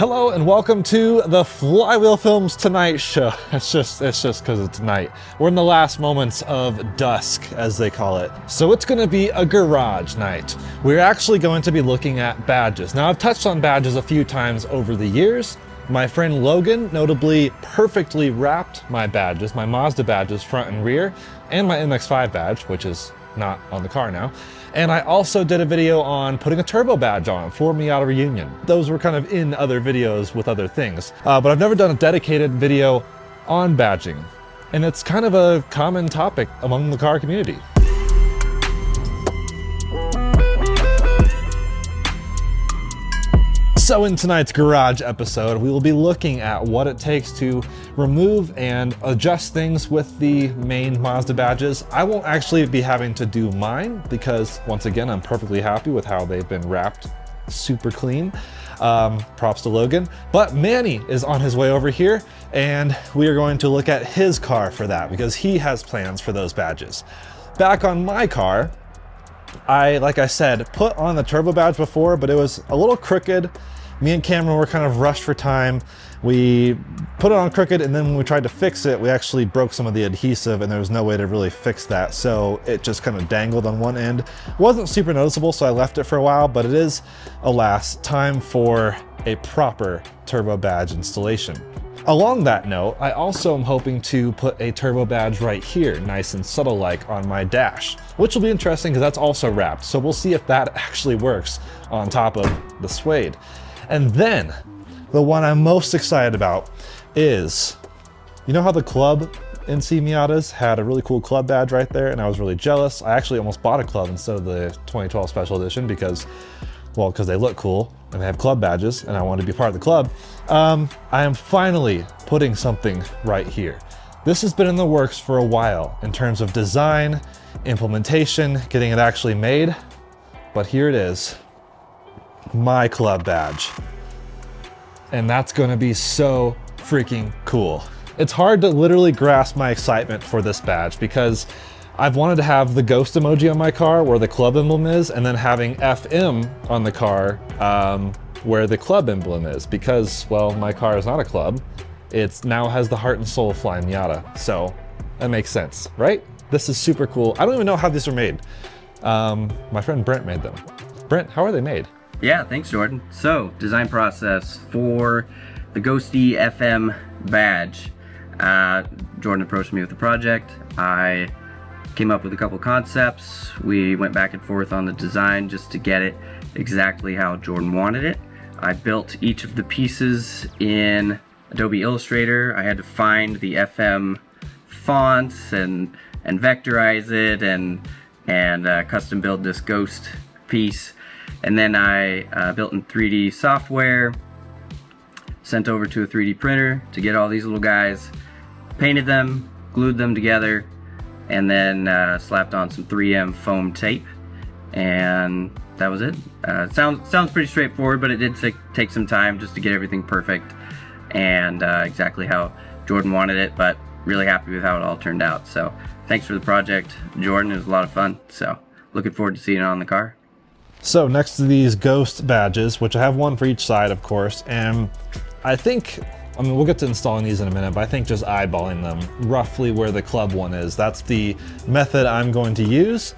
Hello and welcome to the Flywheel Films Tonight show. It's just because it's night. We're in the last moments of dusk, as they call it. So it's gonna be a garage night. We're actually going to be looking at badges. Now I've touched on badges a few times over the years. My friend Logan notably perfectly wrapped my badges, my Mazda badges front and rear, and my MX-5 badge, which is not on the car now. And I also did a video on putting a turbo badge on for Miata Reunion. Those were kind of in other videos with other things. But I've never done a dedicated video on badging. And it's kind of a common topic among the car community. So in tonight's garage episode, we will be looking at what it takes to remove and adjust things with the main Mazda badges. I won't actually be having to do mine because, once again, I'm perfectly happy with how they've been wrapped super clean. Props to Logan. But Manny is on his way over here and we are going to look at his car for that because he has plans for those badges. Back on my car, like I said, put on the turbo badge before, but it was a little crooked. Me and Cameron were kind of rushed for time. We put it on crooked, and then when we tried to fix it, we actually broke some of the adhesive and there was no way to really fix that. So it just kind of dangled on one end. It wasn't super noticeable, so I left it for a while, but it is, alas, time for a proper turbo badge installation. Along that note, I also am hoping to put a turbo badge right here, nice and subtle like on my dash, which will be interesting because that's also wrapped. So we'll see if that actually works on top of the suede. And then the one I'm most excited about is, you know how the club NC Miatas had a really cool club badge right there, and I was really jealous. I actually almost bought a club instead of the 2012 special edition because they look cool and they have club badges and I wanted to be part of the club. I am finally putting something right here. This has been in the works for a while in terms of design, implementation, getting it actually made, but here it is, my club badge. And that's gonna be so freaking cool. It's hard to literally grasp my excitement for this badge because I've wanted to have the ghost emoji on my car where the club emblem is, and then having FM on the car where the club emblem is, because, well, my car is not a club. It now has the heart and soul of Flying Miata. So that makes sense, right? This is super cool. I don't even know how these are made. My friend Brent made them. Brent, how are they made? Yeah, thanks, Jordan. So, design process for the Ghosty FM badge. Jordan approached me with the project. I came up with a couple concepts. We went back and forth on the design just to get it exactly how Jordan wanted it. I built each of the pieces in Adobe Illustrator. I had to find the FM fonts and vectorize it and custom build this ghost piece. And then I built in 3D software, sent over to a 3D printer to get all these little guys, painted them, glued them together, and then slapped on some 3M foam tape, and that was it. Sounds pretty straightforward, but it did take some time just to get everything perfect and exactly how Jordan wanted it, but really happy with how it all turned out. So thanks for the project, Jordan. It was a lot of fun, so looking forward to seeing it on the car. So next to these ghost badges, which I have one for each side, of course, and I think, I mean, we'll get to installing these in a minute, but I think just eyeballing them roughly where the club one is, that's the method I'm going to use.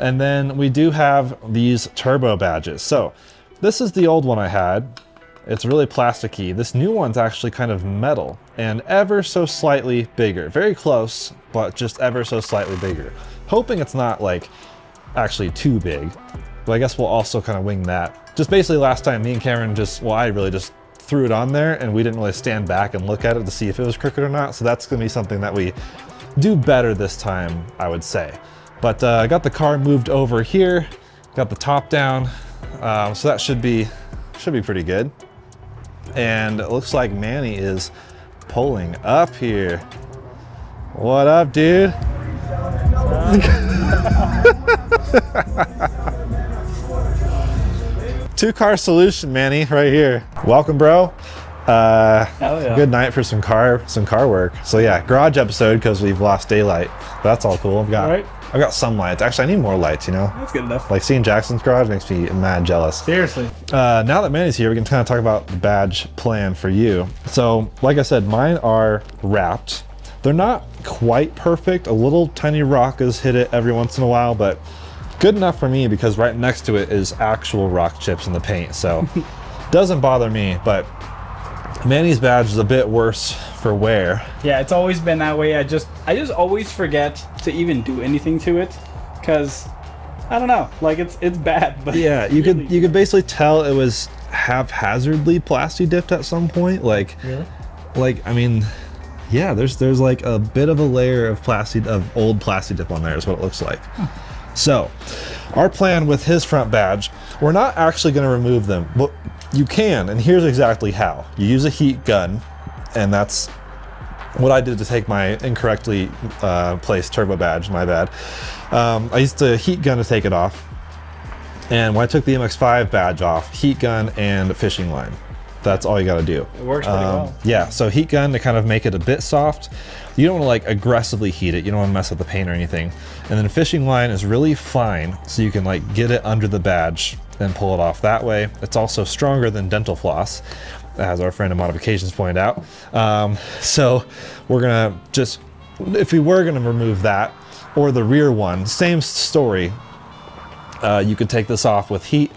And then we do have these turbo badges. So this is the old one I had. It's really plasticky. This new one's actually kind of metal and ever so slightly bigger. Very close, but just ever so slightly bigger. Hoping it's not like actually too big. But I guess we'll also kind of wing that. Just basically last time, me and Cameron I really just threw it on there and we didn't really stand back and look at it to see if it was crooked or not. So that's gonna be something that we do better this time, I would say. But I got the car moved over here, got the top down. So that should be pretty good. And it looks like Manny is pulling up here. What up, dude? Two-car solution, Manny, right here. Welcome, bro. Yeah. Good night for some car work. So yeah, garage episode because we've lost daylight. That's all cool. I've got I've got some lights. Actually, I need more lights, you know? That's good enough. Like seeing Jackson's garage makes me mad jealous. Seriously. Now that Manny's here, we can kind of talk about the badge plan for you. So, like I said, mine are wrapped. They're not quite perfect. A little tiny rock has hit it every once in a while, but good enough for me because right next to it is actual rock chips in the paint. So, doesn't bother me, but Manny's badge is a bit worse for wear. Yeah, it's always been that way. I just always forget to even do anything to it, because I don't know, like it's bad. But Yeah, you could basically tell it was haphazardly Plastidip at some point. Like, Really? like I mean, yeah, there's like a bit of a layer of old Plastidip on there is what it looks like. So, our plan with his front badge, we're not actually going to remove them. Well, you can, and here's exactly how. You use a heat gun, and that's what I did to take my incorrectly placed turbo badge, my bad. I used a heat gun to take it off, and when I took the MX-5 badge off, heat gun and fishing line. That's all you got to do. It works pretty well. Yeah, so heat gun to kind of make it a bit soft. You don't want to like aggressively heat it. You don't want to mess with the paint or anything. And then fishing line is really fine, so you can like get it under the badge and pull it off that way. It's also stronger than dental floss, as our friend in modifications pointed out. So we're gonna just, if we were gonna remove that or the rear one, same story. You could take this off with heat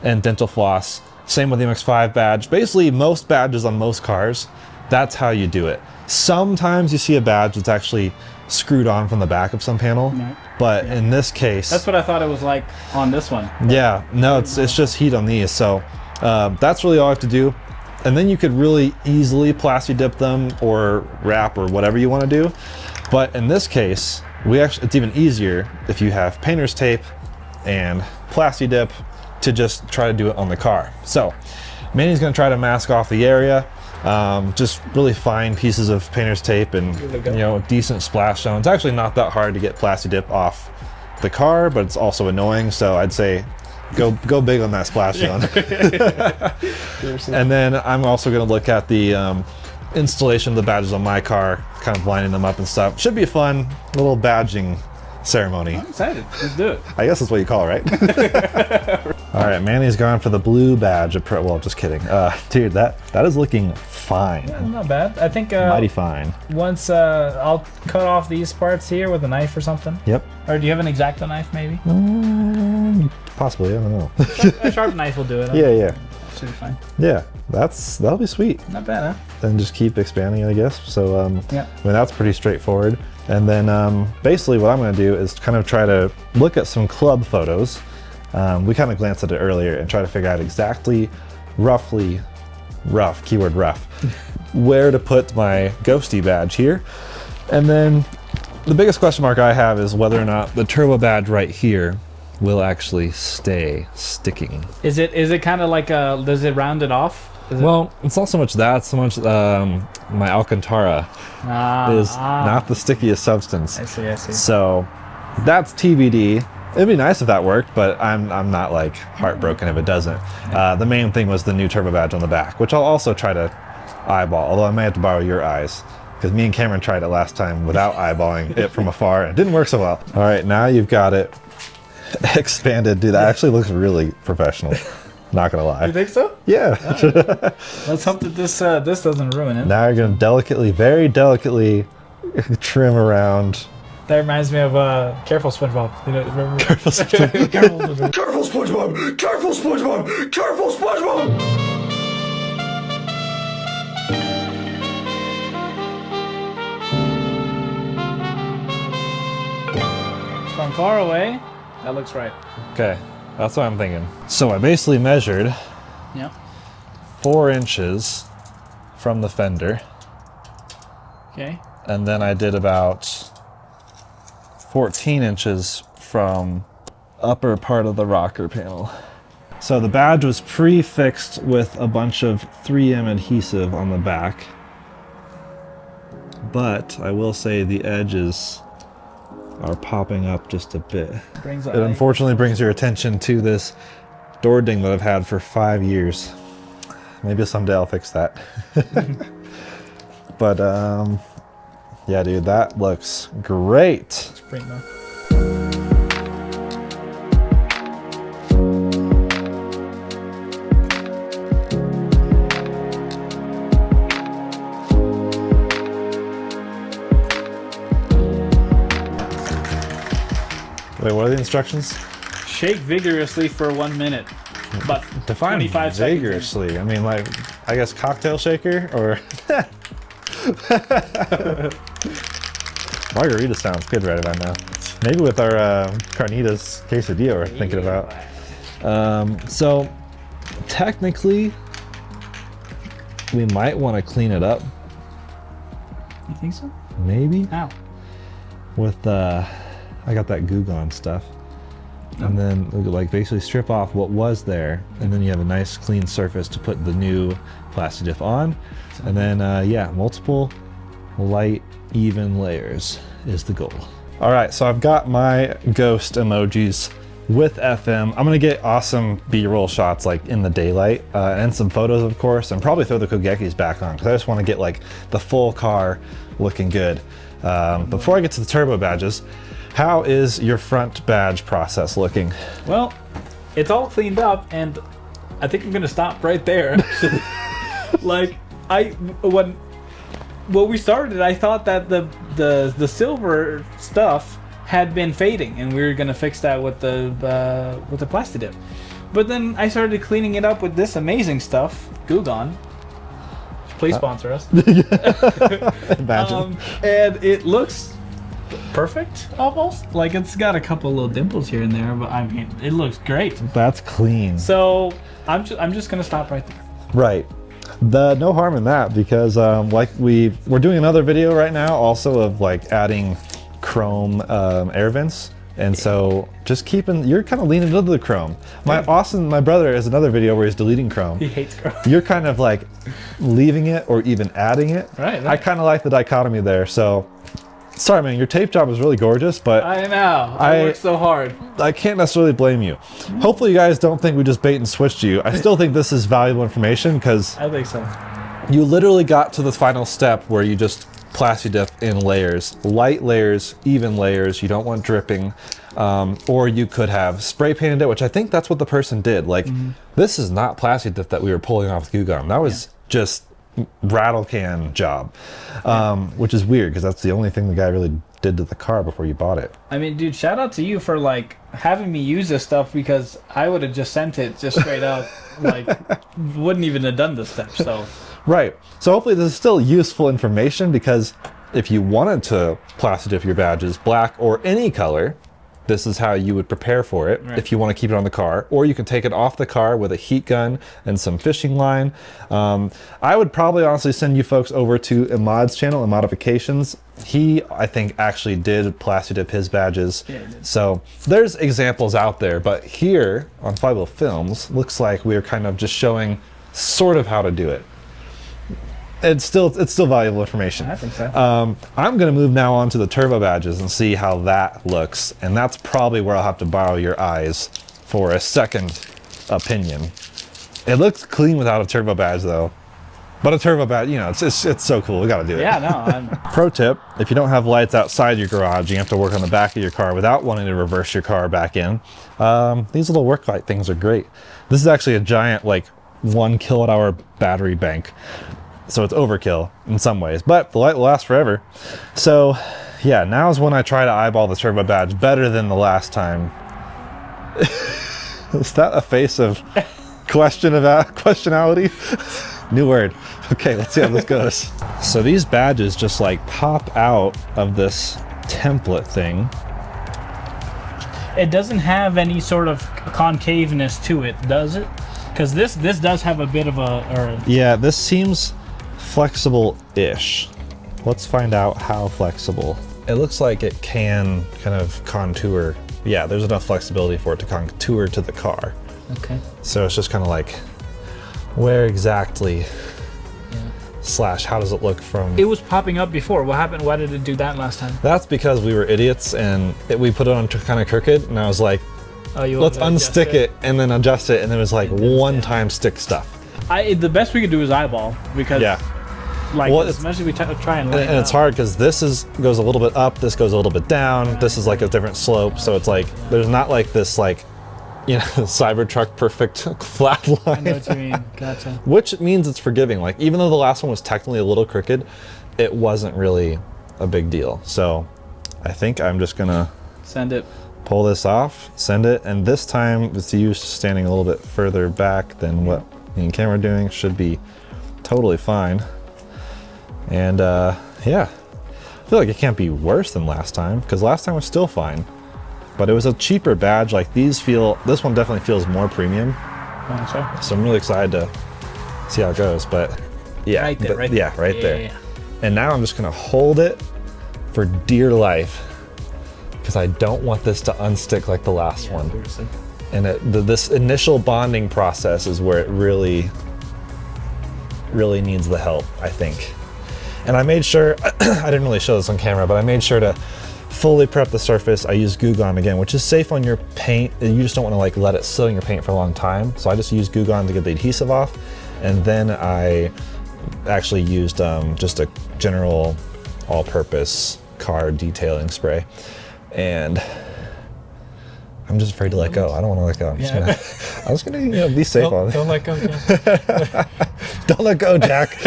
and dental floss. Same with the MX-5 badge. Basically, most badges on most cars, that's how you do it. Sometimes you see a badge that's actually screwed on from the back of some panel, but in this case, That's what I thought it was like on this one. yeah, no, it's just heat on these. So that's really all I have to do. And then you could really easily Plastidip them or wrap or whatever you want to do. But in this case, it's even easier if you have painter's tape and Plastidip to just try to do it on the car. So Manny's gonna try to mask off the area. Just really fine pieces of painter's tape and, you know, decent splash zone. It's actually not that hard to get Plastidip off the car, but it's also annoying. So I'd say go big on that splash zone. And then I'm also going to look at the installation of the badges on my car, kind of lining them up and stuff. Should be a fun little badging ceremony. I'm excited. Let's do it. I guess that's what you call it, right? All right, Manny's gone for the blue badge. Well, just kidding. Dude, that is looking fine. Yeah, not bad. I think Mighty fine. once I'll cut off these parts here with a knife or something. Yep. Or do you have an X-Acto knife maybe? Possibly, I don't know. A sharp knife will do it. Yeah. Should be fine. Yeah, that'll be sweet. Not bad, huh? Then just keep expanding it, I guess. So, Yeah. I mean, that's pretty straightforward. And then basically what I'm going to do is kind of try to look at some club photos. We kind of glanced at it earlier and try to figure out exactly, keyword rough, where to put my ghosty badge here. And then the biggest question mark I have is whether or not the turbo badge right here will actually stay sticking. Is it kind of like does it round it off? Well, it's not so much that, so much my Alcantara is not the stickiest substance. I see. So that's TBD. It'd be nice if that worked, but I'm not like heartbroken if it doesn't. The main thing was the new turbo badge on the back, which I'll also try to eyeball, although I may have to borrow your eyes, because me and Cameron tried it last time without eyeballing it from afar, and it didn't work so well. All right, now you've got it expanded. Dude, that actually looks really professional. Not gonna lie. You think so? Yeah. Let's hope that this doesn't ruin it. Now you're gonna very delicately trim around. That reminds me of Careful SpongeBob. You know, remember? Careful SpongeBob. Careful SpongeBob. Careful, SpongeBob! Careful, SpongeBob! Careful, SpongeBob! From far away, that looks right. Okay, that's what I'm thinking. So I basically measured Yeah. 4 inches from the fender, Okay. and then I did about 14 inches from upper part of the rocker panel. So the badge was pre-fixed with a bunch of 3M adhesive on the back, but I will say the edges are popping up just a bit. Brings It unfortunately brings your attention to this door ding that I've had for 5 years. Maybe someday I'll fix that. But yeah, dude, that looks great. Spring though. Wait, what are the instructions? Shake vigorously for 1 minute. But Define 25 seconds. vigorously. I mean, like, I guess cocktail shaker or. Margarita sounds good right about now. Maybe with our carnitas quesadilla we're thinking about. So technically, we might want to clean it up. You think so? Maybe. How? With I got that Goo Gone stuff. And then like basically strip off what was there, and then you have a nice clean surface to put the new Plastidip on. And then yeah, multiple light even layers is the goal. All right, so I've got my ghost emojis with FM. I'm gonna get awesome B-roll shots like in the daylight and some photos, of course, and probably throw the Kogekis back on because I just want to get like the full car looking good. Before I get to the turbo badges, how is your front badge process looking? Well, it's all cleaned up, and I think I'm gonna stop right there. Like when we started, I thought that the silver stuff had been fading, and we were gonna fix that with the Plastidip. But then I started cleaning it up with this amazing stuff, Goo Gone. Please sponsor us. Imagine. And it looks perfect, almost. Like it's got a couple little dimples here and there, but I mean, it looks great. That's clean. So I'm just gonna stop right there. Right. No harm in that because like we're doing another video right now also of like adding chrome air vents, and so just you're kind of leaning into the chrome. My brother has another video where he's deleting chrome. He hates chrome. You're kind of like leaving it or even adding it. Right. I kind of like the dichotomy there. So sorry, man, your tape job is really gorgeous, but I know. I worked so hard. I can't necessarily blame you. Hopefully you guys don't think we just bait and switched you. I still think this is valuable information because I think so. you literally got to the final step where you just Plastidip in layers, light layers, even layers. You don't want dripping, or you could have spray painted it, which I think that's what the person did. Like this is not Plastidip that we were pulling off with Goo Gone. That was just rattle can job, which is weird because that's the only thing the guy really did to the car before you bought it. I mean, dude, shout out to you for like having me use this stuff because I would have just sent it just straight out, like wouldn't even have done this step. So right. So hopefully this is still useful information because if you wanted to Plastidip your badges black or any color, this is how you would prepare for it if you want to keep it on the car, or you can take it off the car with a heat gun and some fishing line. I would probably honestly send you folks over to Imad's channel, Modifications. He, I think, actually did Plastidip his badges. Yeah, he did. So there's examples out there, but here on Flywheel Films, looks like we're kind of just showing sort of how to do it. It's still valuable information. I think so. I'm going to move now on to the turbo badges and see how that looks, and that's probably where I'll have to borrow your eyes for a second opinion. It looks clean without a turbo badge though, but a turbo badge, you know, it's so cool. We got to do it. Yeah, no. Pro tip: if you don't have lights outside your garage, you have to work on the back of your car without wanting to reverse your car back in. These little work light things are great. This is actually a giant like 1 kilowatt-hour battery bank. So it's overkill in some ways, but the light will last forever. So yeah, now is when I try to eyeball the turbo badge better than the last time. Is that a face of questionality? New word. Okay, let's see how this goes. So these badges just like pop out of this template thing. It doesn't have any sort of concaveness to it, does it? Because this does have a bit of a... Yeah, this seems flexible-ish. Let's find out how flexible. It looks like it can kind of contour. Yeah, there's enough flexibility for it to contour to the car. Okay. So it's just kind of like, where exactly, slash, how does it look from... It was popping up before. What happened? Why did it do that last time? That's because we were idiots and we put it on kind of crooked, and I was like, let's unstick it and then adjust it, and it was like one-time stick stuff. The best we could do is eyeball, because like, well, as much as we try and and it's hard because this goes a little bit up, this goes a little bit down, this is like a different slope, so it's like there's not like this like, you know, Cybertruck perfect flat line. I know what you mean. Gotcha. Which means it's forgiving. Like even though the last one was technically a little crooked, it wasn't really a big deal. So I think I'm just gonna send it. pull this off, send it, and this time with you standing a little bit further back than what me and Cam are doing, should be totally fine. And yeah, I feel like it can't be worse than last time, because last time was still fine. But it was a cheaper badge. Like this one definitely feels more premium. Oh, sorry. So I'm really excited to see how it goes. But yeah, Right there, right yeah, there. right Yeah, there. yeah. And now I'm just gonna hold it for dear life, because I don't want this to unstick like the last one. Seriously. And this initial bonding process is where it really needs the help, I think. And I made sure, I didn't really show this on camera, but I made sure to fully prep the surface. I used Goo Gone again, which is safe on your paint. You just don't want to like let it sit on your paint for a long time. So I just used Goo Gone to get the adhesive off. And then I actually used just a general all-purpose car detailing spray. And I'm just afraid to let go. I don't want to let go. I'm just gonna, you know, be safe on it. Don't let go, Jack. Don't let go, Jack.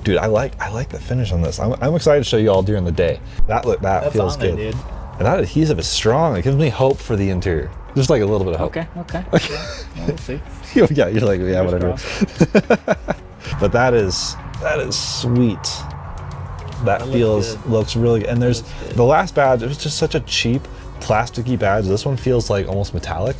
Dude, I like the finish on this. I'm excited to show you all during the day. That feels on there, good. dude. And that adhesive is strong. It gives me hope for the interior. Just like a little bit of hope. Okay. Yeah, we'll see. Yeah, you're like, yeah, whatever. But that is sweet. That looks really good. And there's the last badge, it was just such a cheap plasticky badge. This one feels like almost metallic.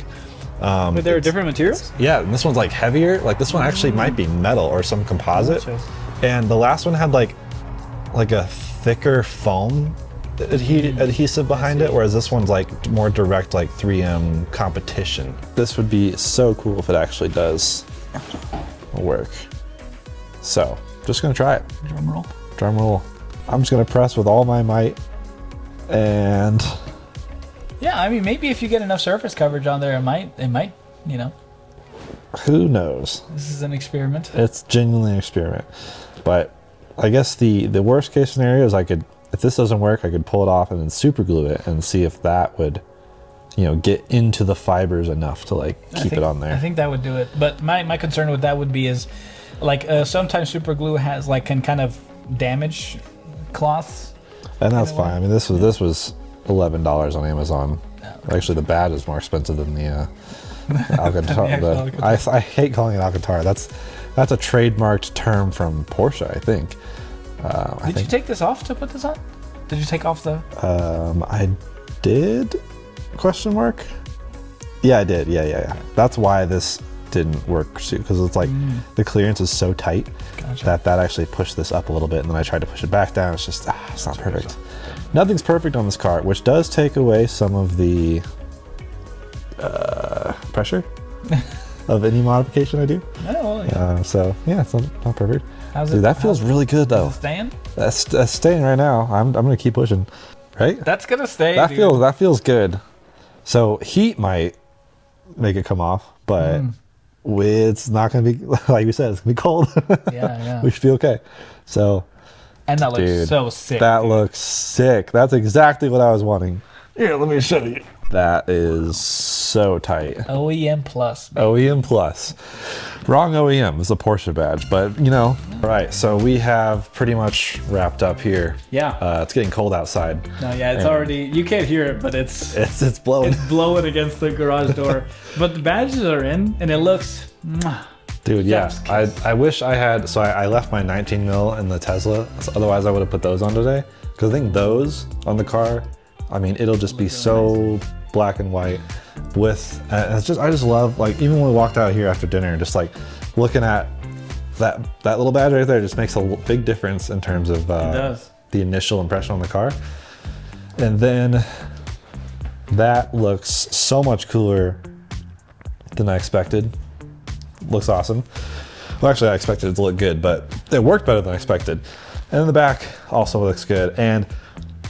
But there are different materials? Yeah, and this one's like heavier. Like this one actually might be metal or some composite. Gotcha. And the last one had like a thicker foam adhesive behind it, whereas this one's like more direct, like 3M competition. This would be so cool if it actually does work. So, just gonna try it. Drum roll. Drum roll. I'm just gonna press with all my might, and Yeah, I mean, maybe if you get enough surface coverage on there, it might, you know. who knows? This is an experiment. It's genuinely an experiment. But I guess the worst case scenario is if this doesn't work, I could pull it off and then super glue it and see if that would, you know, get into the fibers enough to like keep it on there. I think that would do it. But my concern with that would be is, like, sometimes super glue can kind of damage cloths. And that's fine. I mean, this was $11 on Amazon. Okay. Actually, the badge is more expensive than the Alcantara. I hate calling it Alcantara. That's a trademarked term from Porsche, I think. Did you take this off to put this on? Did you take off the? I did? Question mark? Yeah, I did. Yeah. That's why this didn't work too, because it's like the clearance is so tight that actually pushed this up a little bit, and then I tried to push it back down. It's just it's not perfect. Nothing's perfect on this car, which does take away some of the pressure of any modification I do. Oh, yeah. So yeah, it's not perfect. How's Dude, it? that feels really good though. Is it staying? That's staying right now. I'm gonna keep pushing. Right? That's gonna stay. That dude. feels good. So heat might make it come off, but it's not gonna be, like we said, it's gonna be cold. Yeah. We should be okay. So And that looks dude, so sick. that looks sick. That's exactly what I was wanting. Here, let me show you. That is so tight. OEM plus. Baby. OEM plus. Wrong OEM. It's a Porsche badge, but you know. All right, so we have pretty much wrapped up here. Yeah. It's getting cold outside. No, yeah, it's already. You can't hear it, but it's blowing. it's blowing against the garage door. But the badges are in, and it looks. Dude, yeah. Chef's kiss. I wish I had. So I left my 19 mil in the Tesla. So otherwise, I would have put those on today. Because I think those on the car, I mean, it'll just be so black and white. With it's just, I just love, like, even when we walked out here after dinner, just like looking at that little badge right there just makes a big difference in terms of the initial impression on the car. And then that looks so much cooler than I expected. Looks awesome. Well, actually, I expected it to look good, but it worked better than I expected. And in the back also looks good. And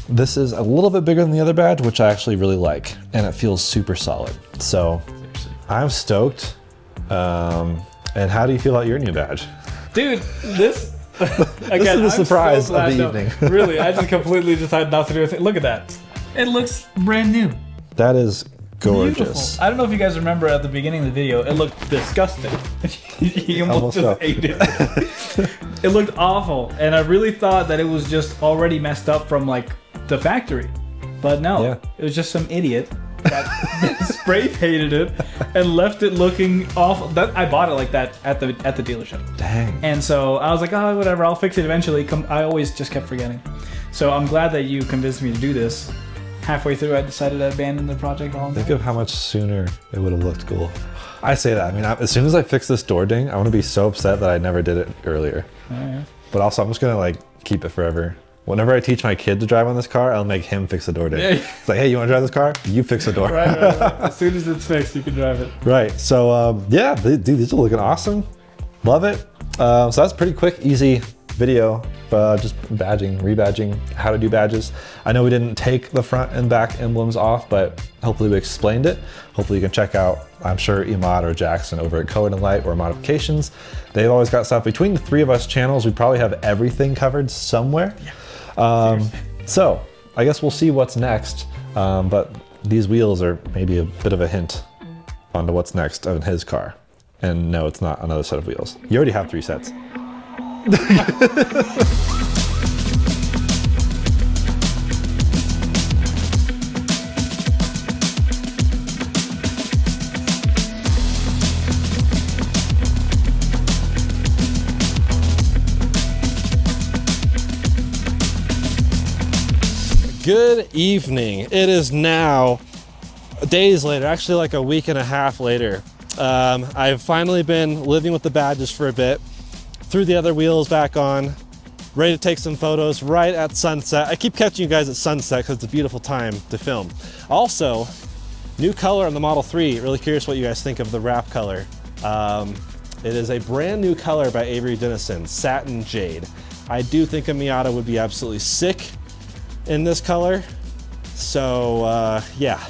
this is a little bit bigger than the other badge, which I actually really like, and it feels super solid. So I'm stoked. And how do you feel about your new badge? Dude, this. Again, This is the surprise so glad, of the evening. Really, I just completely decided not to do anything. Look at that. It looks brand new. That is gorgeous. Beautiful. I don't know if you guys remember at the beginning of the video, it looked disgusting. He almost just ate it. It looked awful, and I really thought that it was just already messed up from like the factory. But no, Yeah. it was just some idiot that spray painted it and left it looking awful. That I bought it like that at the dealership. Dang. And so I was like, oh, whatever, I'll fix it eventually. I always just kept forgetting. So I'm glad that you convinced me to do this. Halfway through, I decided to abandon the project all. Think of how much sooner it would have looked cool. I say that. I mean, as soon as I fix this door ding, I want to be so upset that I never did it earlier. Oh, yeah. But also, I'm just gonna like keep it forever. Whenever I teach my kid to drive on this car, I'll make him fix the door ding. Yeah. It's like, hey, you want to drive this car? You fix the door. Right. As soon as it's fixed, you can drive it. Right. So yeah, dude, these are looking awesome. Love it. So that's a pretty quick, easy video. Just badging, rebadging, how to do badges. I know we didn't take the front and back emblems off, but hopefully we explained it. Hopefully you can check out, I'm sure, Emad or Jackson over at Code and Light or Modifications. They've always got stuff. Between the three of us channels, we probably have everything covered somewhere. So I guess we'll see what's next. But these wheels are maybe a bit of a hint onto what's next on his car. And no, it's not another set of wheels. You already have 3 sets. Good evening. It is now days later, actually like a week and a half later. I've finally been living with the badges for a bit, threw the other wheels back on, ready to take some photos right at sunset. I keep catching you guys at sunset because it's a beautiful time to film. Also, new color on the Model 3. Really curious what you guys think of the wrap color. It is a brand new color by Avery Dennison, Satin Jade. I do think a Miata would be absolutely sick in this color. So yeah,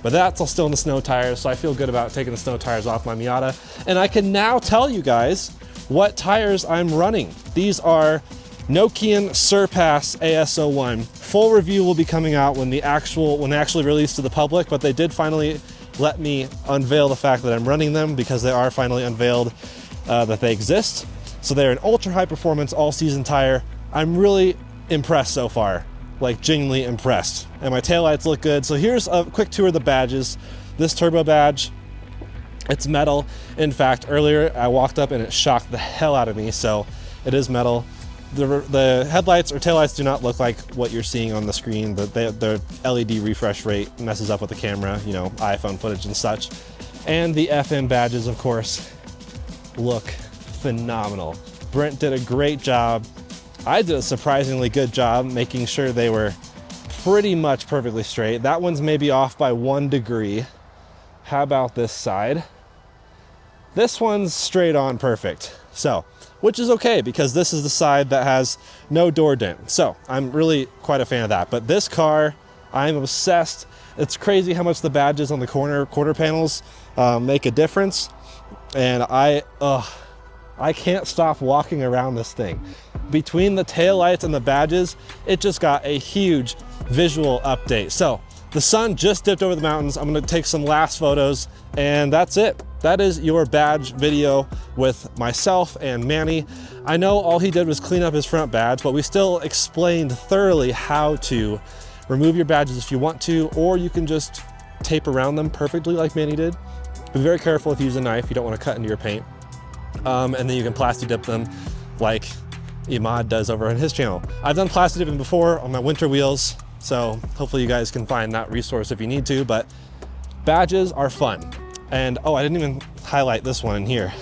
but that's all still in the snow tires. So I feel good about taking the snow tires off my Miata. And I can now tell you guys what tires I'm running. These are Nokian Surpass AS01. Full review will be coming out when they actually released to the public, but they did finally let me unveil the fact that I'm running them because they are finally unveiled that they exist. So they're an ultra high performance all season tire. I'm really impressed so far, like genuinely impressed. And my taillights look good. So here's a quick tour of the badges. This turbo badge, it's metal. In fact, earlier I walked up and it shocked the hell out of me. So it is metal. The headlights or taillights do not look like what you're seeing on the screen. The LED refresh rate messes up with the camera, you know, iPhone footage and such. And the FM badges, of course, look phenomenal. Brent did a great job. I did a surprisingly good job making sure they were pretty much perfectly straight. That one's maybe off by 1 degree. How about this side? This one's straight on perfect. So, which is okay because this is the side that has no door dent. So I'm really quite a fan of that. But this car, I'm obsessed. It's crazy how much the badges on the quarter panels make a difference. And I can't stop walking around this thing. Between the taillights and the badges, it just got a huge visual update. So the sun just dipped over the mountains. I'm gonna take some last photos and that's it. That is your badge video with myself and Manny. I know all he did was clean up his front badge, but we still explained thoroughly how to remove your badges if you want to, or you can just tape around them perfectly like Manny did. Be very careful if you use a knife. You don't want to cut into your paint. And then you can Plastidip them like Emad does over on his channel. I've done Plastidipping before on my winter wheels, so hopefully you guys can find that resource if you need to, but badges are fun. And oh, I didn't even highlight this one in here.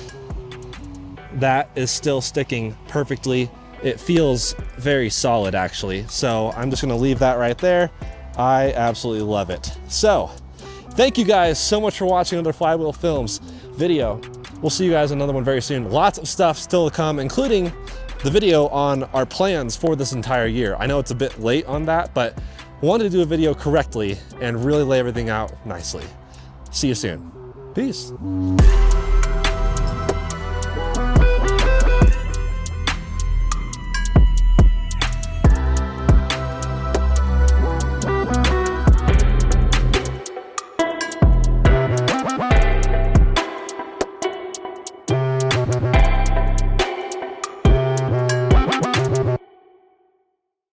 That is still sticking perfectly. It feels very solid actually. So I'm just gonna leave that right there. I absolutely love it. So thank you guys so much for watching another Flywheel Films video. We'll see you guys in another one very soon. Lots of stuff still to come, including the video on our plans for this entire year. I know it's a bit late on that, but wanted to do a video correctly and really lay everything out nicely. See you soon. Peace.